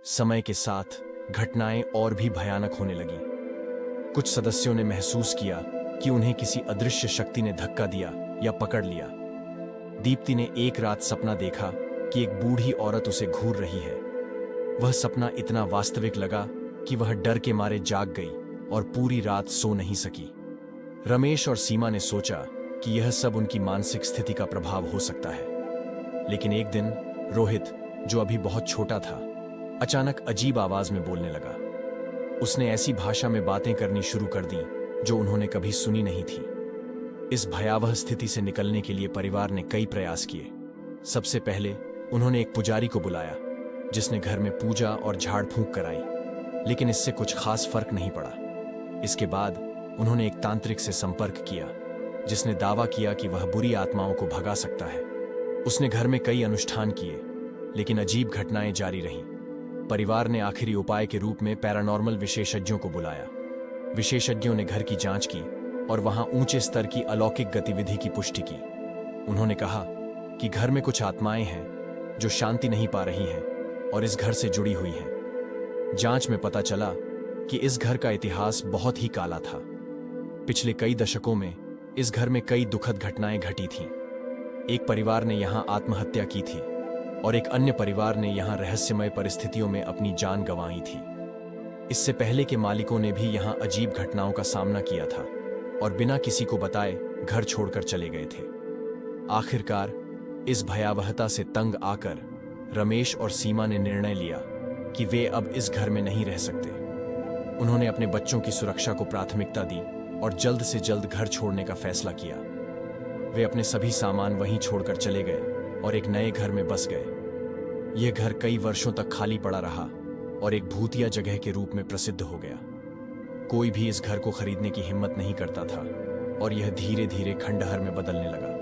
समय के साथ घटनाएं और भी भयानक होने लगी। कुछ सदस्यों ने महसूस किया कि उन्हें किसी अदृश्य शक्ति ने धक्का दिया या पकड़ लिया। दीप्ति ने एक रात सपना देखा कि एक बूढ़ी औरत उसे घूर रही है। वह सपना इतना वास्तविक लगा कि वह डर के मारे जाग गई और पूरी रात सो नहीं सकी। रमेश और सीमा ने सोचा कि यह सब उनकी मानसिक स्थिति का प्रभाव हो सकता है। लेकिन एक दिन रोहित, जो अभी बहुत छोटा था, अचानक अजीब आवाज में बोलने लगा। उसने ऐसी भाषा में बातें करनी शुरू कर दी जो उन्होंने कभी सुनी नहीं थी। इस भयावह स्थिति से निकलने के लिए परिवार ने कई प्रयास किए। सबसे पहले उन्होंने एक पुजारी को बुलाया, जिसने घर में पूजा और झाड़ फूंक कराई, लेकिन इससे कुछ खास फर्क नहीं पड़ा। इसके बाद उन्होंने एक तांत्रिक से संपर्क किया, जिसने दावा किया कि वह बुरी आत्माओं को भगा सकता है। उसने घर में कई अनुष्ठान किए, लेकिन अजीब घटनाएं जारी रहीं। परिवार ने आखिरी उपाय के रूप में पैरानॉर्मल विशेषज्ञों को बुलाया। विशेषज्ञों ने घर की जांच की और वहां ऊंचे स्तर की अलौकिक गतिविधि की पुष्टि की। उन्होंने कहा कि घर में कुछ आत्माएं हैं जो शांति नहीं पा रही हैं और इस घर से जुड़ी हुई हैं। जांच में पता चला कि इस घर का इतिहास बहुत ही काला था। पिछले कई दशकों में इस घर में कई दुखद घटनाएं घटी थीं। एक परिवार ने यहां आत्महत्या की थी और एक अन्य परिवार ने यहां रहस्यमय परिस्थितियों में अपनी जान गंवाई थी। इससे पहले के मालिकों ने भी यहां अजीब घटनाओं का सामना किया था और बिना किसी को बताए घर छोड़कर चले गए थे। आखिरकार इस भयावहता से तंग आकर रमेश और सीमा ने निर्णय लिया कि वे अब इस घर में नहीं रह सकते। उन्होंने अपने बच्चों की सुरक्षा को प्राथमिकता दी और जल्द से जल्द घर छोड़ने का फैसला किया। वे अपने सभी सामान वहीं छोड़कर चले गए और एक नए घर में बस गए। यह घर कई वर्षों तक खाली पड़ा रहा और एक भूतिया जगह के रूप में प्रसिद्ध हो गया। कोई भी इस घर को खरीदने की हिम्मत नहीं करता था और यह धीरे धीरे खंडहर में बदलने लगा।